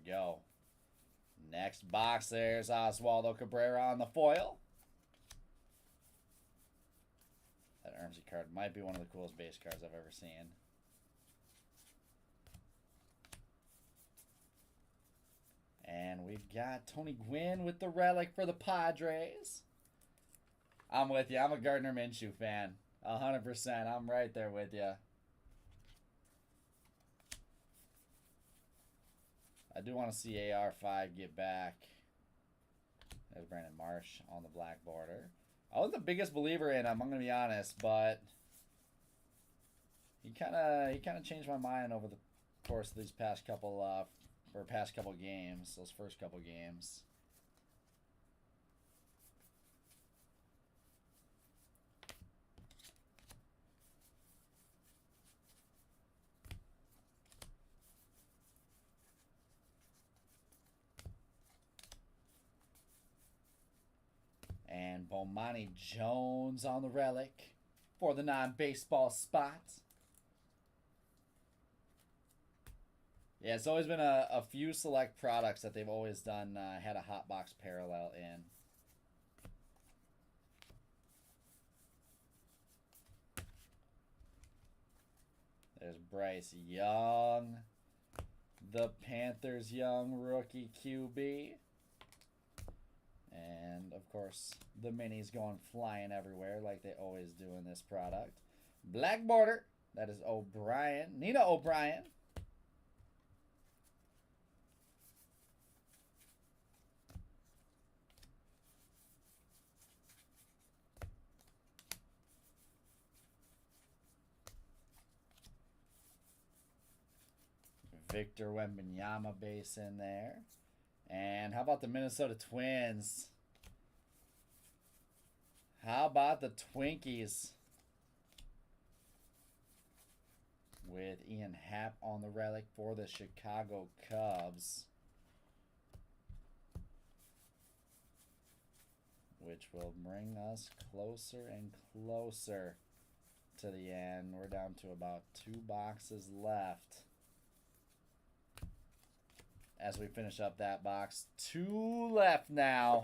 Go. Next box, there's Oswaldo Cabrera on the foil. That Ermsey card might be one of the coolest base cards I've ever seen. And we've got Tony Gwynn with the relic for the Padres. I'm with you. I'm a Gardner Minshew fan. 100%. I'm right there with you. I do want to see AR5 get back. There's Brandon Marsh on the black border. I was the biggest believer in him, I'm going to be honest, but he kind of changed my mind over the course of these past couple games, those first couple games. And Bomani Jones on the relic for the non-baseball spot. Yeah, it's always been a few select products that they've always done, had a hot box parallel in. There's Bryce Young, the Panthers' young rookie QB. And, of course, the minis going flying everywhere like they always do in this product. Black border. That is O'Brien. Nina O'Brien. Victor Wembanyama base in there. And how about the Minnesota Twins? How about the Twinkies? With Ian Happ on the relic for the Chicago Cubs. Which will bring us closer and closer to the end. We're down to about 2 boxes left. As we finish up that box. 2 left now.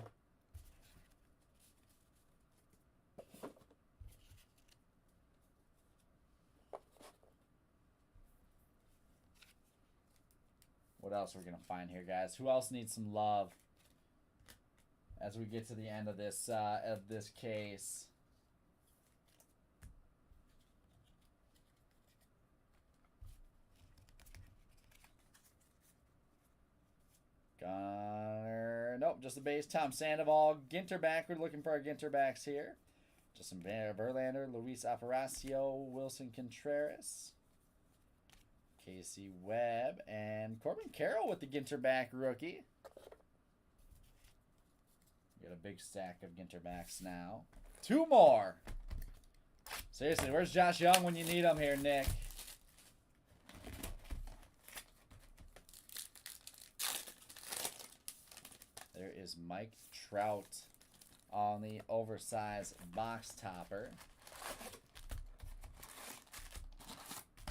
What else are we going to find here, guys? Who else needs some love? as we get to the end of this case. Gunner, nope, just the base. Tom Sandoval, Ginter back. We're looking for our Ginter backs here. Justin Verlander, Luis Aparicio, Wilson Contreras, Casey Webb, and Corbin Carroll with the Ginter back rookie. We got a big stack of Ginter backs now. 2 more. Seriously, where's Josh Young when you need him here, Nick? There is Mike Trout on the oversized box topper.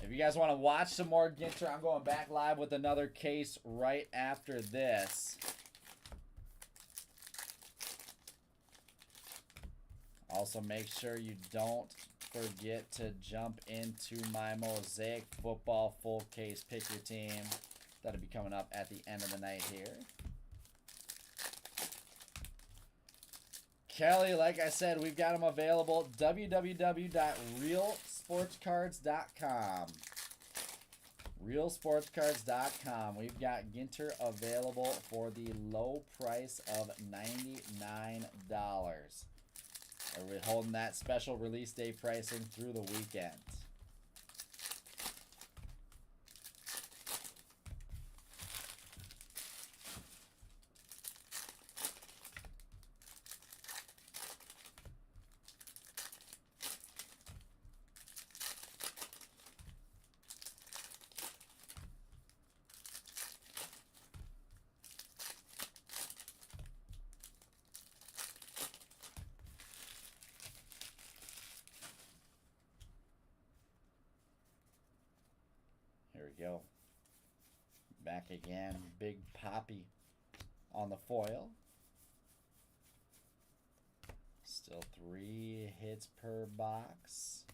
If you guys want to watch some more Ginter, I'm going back live with another case right after this. Also, make sure you don't forget to jump into my Mosaic Football full case. Pick your team. That'll be coming up at the end of the night here. Kelly, like I said, we've got them available. www.realsportscards.com. Realsportscards.com. We've got Ginter available for the low price of $99. We're holding that special release day pricing through the weekend. Here we go. Back again. Big Poppy on the foil. Still 3 hits per box.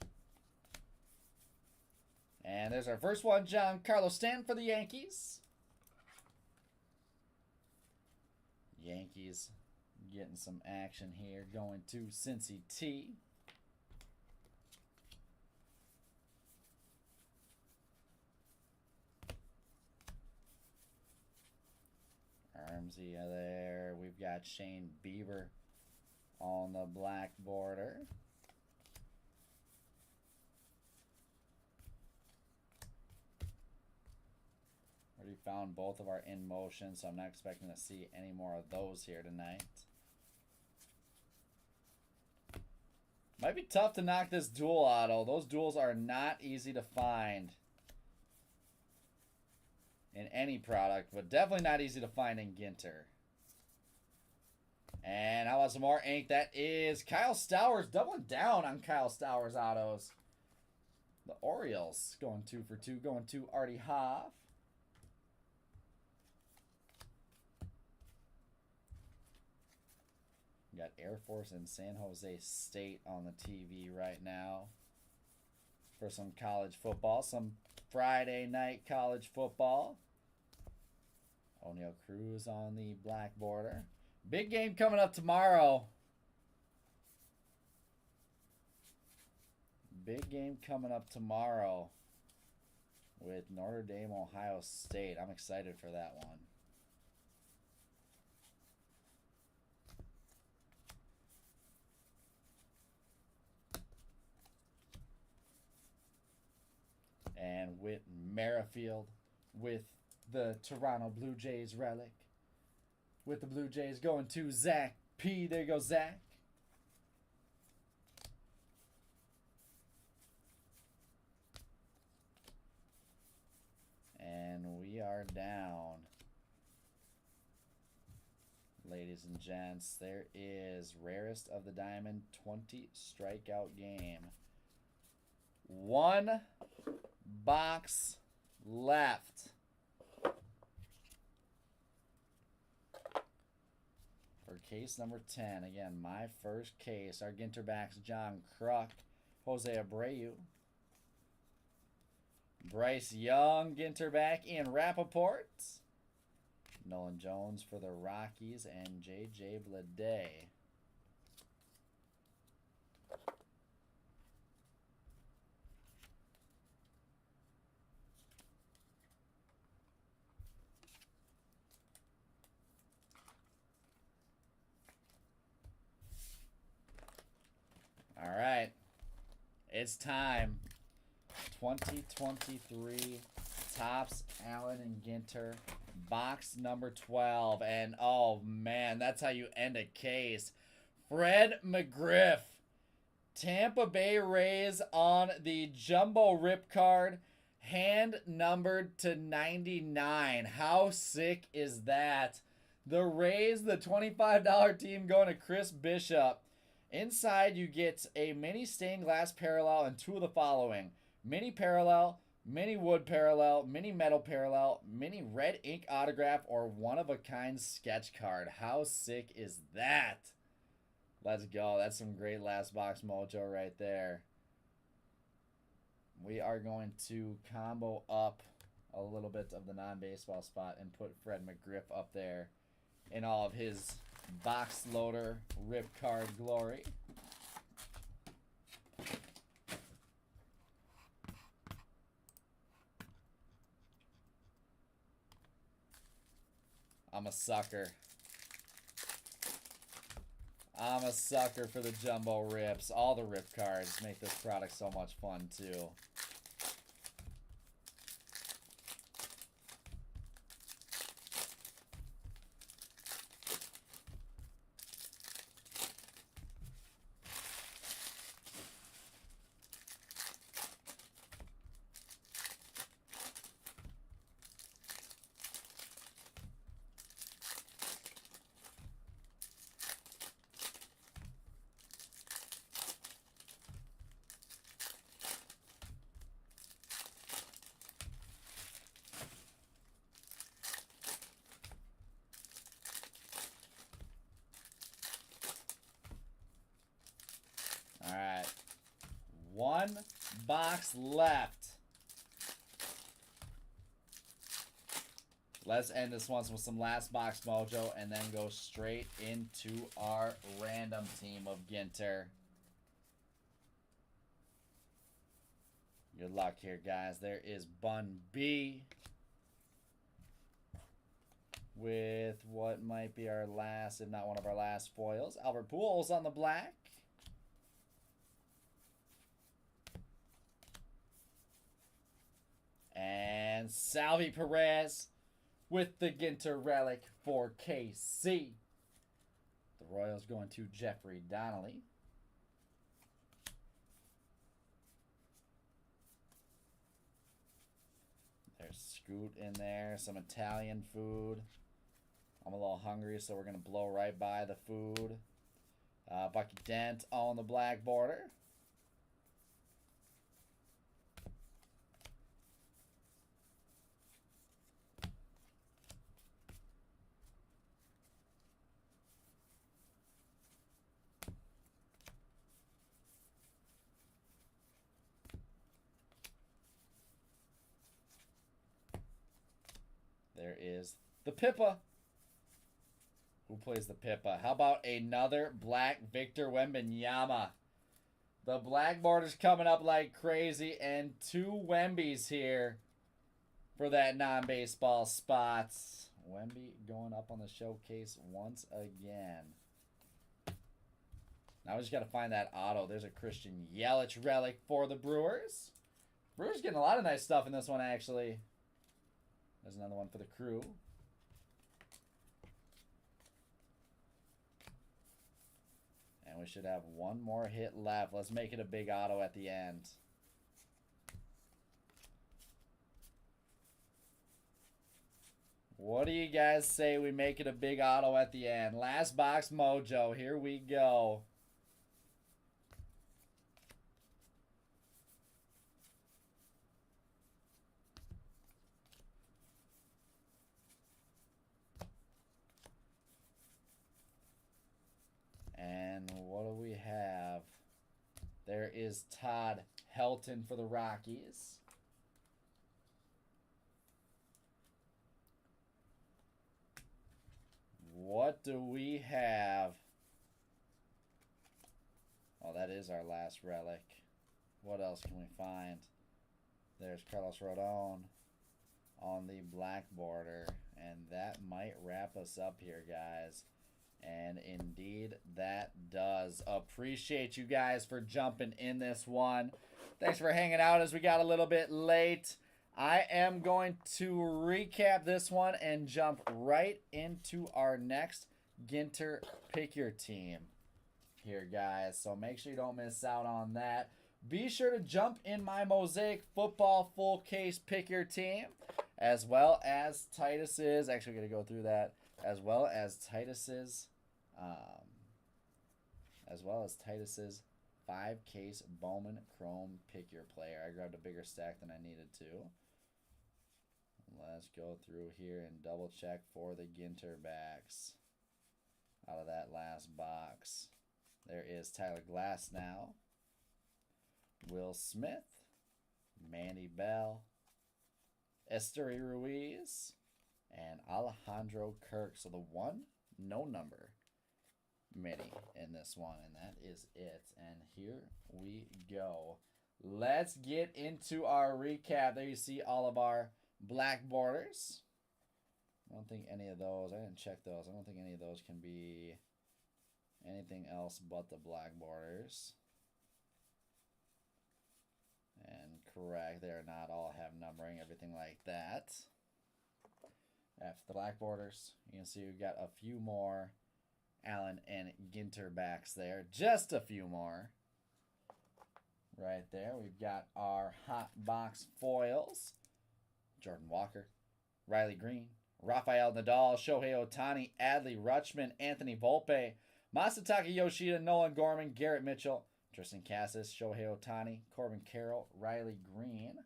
And there's our first one, Giancarlo Stanton for the Yankees. Yankees getting some action here. Going to Cincy T. Armsy there. We've got Shane Bieber on the black border. Already found both of our in motion, so I'm not expecting to see any more of those here tonight. Might be tough to knock this dual auto. Those duals are not easy to find in any product, but definitely not easy to find in Ginter. And how about some more ink? That is Kyle Stowers, doubling down on Kyle Stowers autos. The Orioles going 2 for 2, going to Artie Hoff. We got Air Force and San Jose State on the TV right now for some college football, some Friday night college football. O'Neal Cruz on the black border. Big game coming up tomorrow. Big game coming up tomorrow with Notre Dame, Ohio State. I'm excited for that one. And Whit Merrifield with the Toronto Blue Jays relic. With the Blue Jays going to Zach P. There you go, Zach. And we are down. Ladies and gents, there is Rarest of the Diamond 20 strikeout game. 1 box left. For case number 10. Again, my first case. Our Ginter backs: John Kruk, Jose Abreu, Bryce Young, Ginter back, Ian Rappaport, Nolan Jones for the Rockies and J.J. Bleday. All right. It's time. 2023 Topps Allen and Ginter. Box number 12. And oh man, that's how you end a case. Fred McGriff. Tampa Bay Rays on the jumbo rip card. Hand numbered to 99. How sick is that? The Rays, the $25 team, going to Chris Bishop. Inside, you get a mini stained glass parallel and two of the following. Mini parallel, mini wood parallel, mini metal parallel, mini red ink autograph, or one-of-a-kind sketch card. How sick is that? Let's go. That's some great last box mojo right there. We are going to combo up a little bit of the non-baseball spot and put Fred McGriff up there in all of his box loader rip card glory. I'm a sucker. I'm a sucker for the jumbo rips. All the rip cards make this product so much fun too. All right. One box left. Let's end this one with some last box mojo and then go straight into our random team of Ginter. Good luck here, guys. There is Bun B with what might be our last, if not one of our last foils. Albert Pujols on the black. And Salvi Perez with the Ginter relic for KC. The Royals going to Jeffrey Donnelly. There's Scoot in there, some Italian food. I'm a little hungry, so we're going to blow right by the food. Bucky Dent on the black border. There is the Pippa. Who plays the Pippa? How about another black Victor Wembanyama? The black border's coming up like crazy, and two Wembys here for that non-baseball spots. Wemby going up on the showcase once again. Now we just got to find that auto. There's a Christian Yelich relic for the Brewers. Brewers getting a lot of nice stuff in this one, actually. There's another one for the Crew. And we should have one more hit left. Let's make it a big auto at the end. What do you guys say we make it a big auto at the end? Last box mojo. Here we go. And what do we have? There is Todd Helton for the Rockies. What do we have? Oh, that is our last relic. What else can we find? There's Carlos Rodon on the black border. And that might wrap us up here, guys. And indeed, that does. Appreciate you guys for jumping in this one. Thanks for hanging out as we got a little bit late. I am going to recap this one and jump right into our next Ginter Pick Your Team here, guys. So make sure you don't miss out on that. Be sure to jump in my Mosaic Football Full Case Pick Your Team, as well as Titus's. Actually, going to go through that. As well as Titus's 5-case Bowman Chrome Pick Your Player. I grabbed a bigger stack than I needed to. Let's go through here and double check for the Ginter backs out of that last box. There is Tyler Glass now, Will Smith, Mandy Bell, Esteri Ruiz, and Alejandro Kirk. So the one, no number mini in this one, and that is it. And here we go. Let's get into our recap. There you see all of our black borders. I don't think any of those, I didn't check those. I don't think any of those can be anything else but the black borders. And correct, they are not all have numbering, everything like that. After the black borders, you can see we've got a few more Allen and Ginter backs there. Just a few more. Right there, we've got our hot box foils. Jordan Walker, Riley Green, Rafael Nadal, Shohei Ohtani, Adley Rutschman, Anthony Volpe, Masataka Yoshida, Nolan Gorman, Garrett Mitchell, Tristan Cassis, Shohei Ohtani, Corbin Carroll, Riley Green.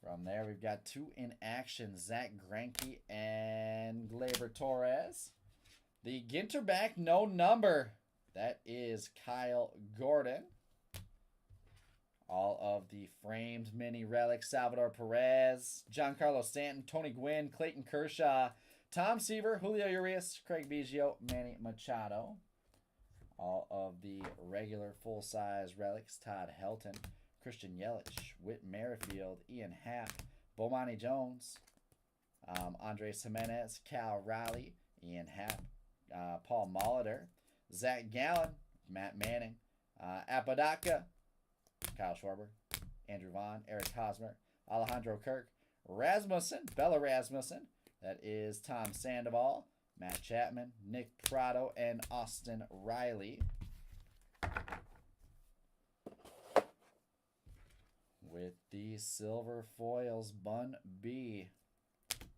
From there, we've got two in action, Zach Greinke and Gleyber Torres. The Ginter back, no number. That is Kyle Gordon. All of the framed mini relics, Salvador Perez, Giancarlo Stanton, Tony Gwynn, Clayton Kershaw, Tom Seaver, Julio Urias, Craig Biggio, Manny Machado. All of the regular full-size relics, Todd Helton, Christian Yelich, Whit Merrifield, Ian Happ, Bomani Jones, Andres Jimenez, Cal Raleigh, Ian Happ, Paul Molitor, Zach Gallen, Matt Manning, Apodaca, Kyle Schwarber, Andrew Vaughn, Eric Hosmer, Alejandro Kirk, Rasmussen, Bella Rasmussen. That is Tom Sandoval, Matt Chapman, Nick Prado, and Austin Riley. With the silver foils, Bun B,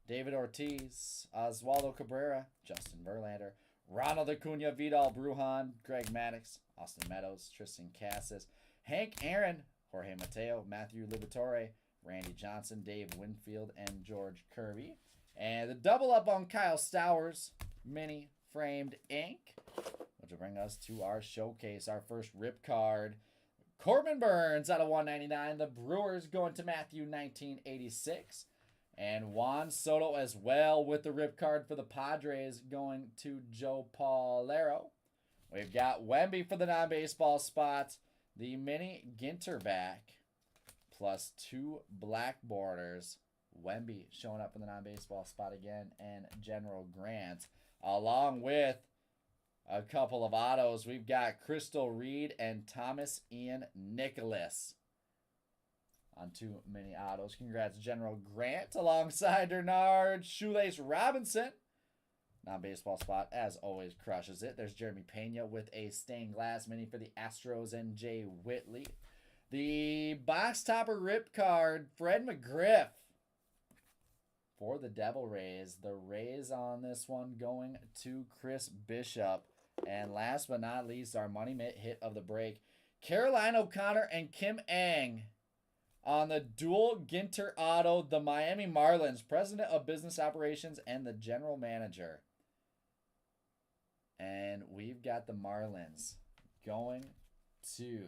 David Ortiz, Oswaldo Cabrera, Justin Verlander, Ronald Acuna, Vidal Brujan, Greg Maddux, Austin Meadows, Tristan Cassis, Hank Aaron, Jorge Mateo, Matthew Liberatore, Randy Johnson, Dave Winfield, and George Kirby. And the double up on Kyle Stowers, mini framed ink, which will bring us to our showcase, our first rip card. Corbin Burns out of 199. The Brewers going to Matthew 1986. And Juan Soto as well with the rip card for the Padres going to Joe Paulero. We've got Wemby for the non-baseball spots. The mini Ginter back plus two black borders. Wemby showing up in the non-baseball spot again. And General Grant along with a couple of autos. We've got Crystal Reed and Thomas Ian Nicholas on two mini autos. Congrats, General Grant, alongside Bernard Shoelace Robinson. Non-baseball spot, as always, crushes it. There's Jeremy Pena with a stained glass mini for the Astros and Jay Whitley. The box topper rip card, Fred McGriff for the Devil Rays. The Rays on this one going to Chris Bishop. And last but not least, our money hit of the break, Caroline O'Connor and Kim Ang on the dual Ginter auto, the Miami Marlins, President of Business Operations and the General Manager. And we've got the Marlins going to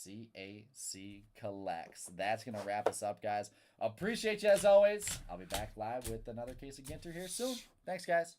CAC Collects. That's going to wrap us up, guys. Appreciate you as always. I'll be back live with another case of Ginter here soon. Thanks, guys.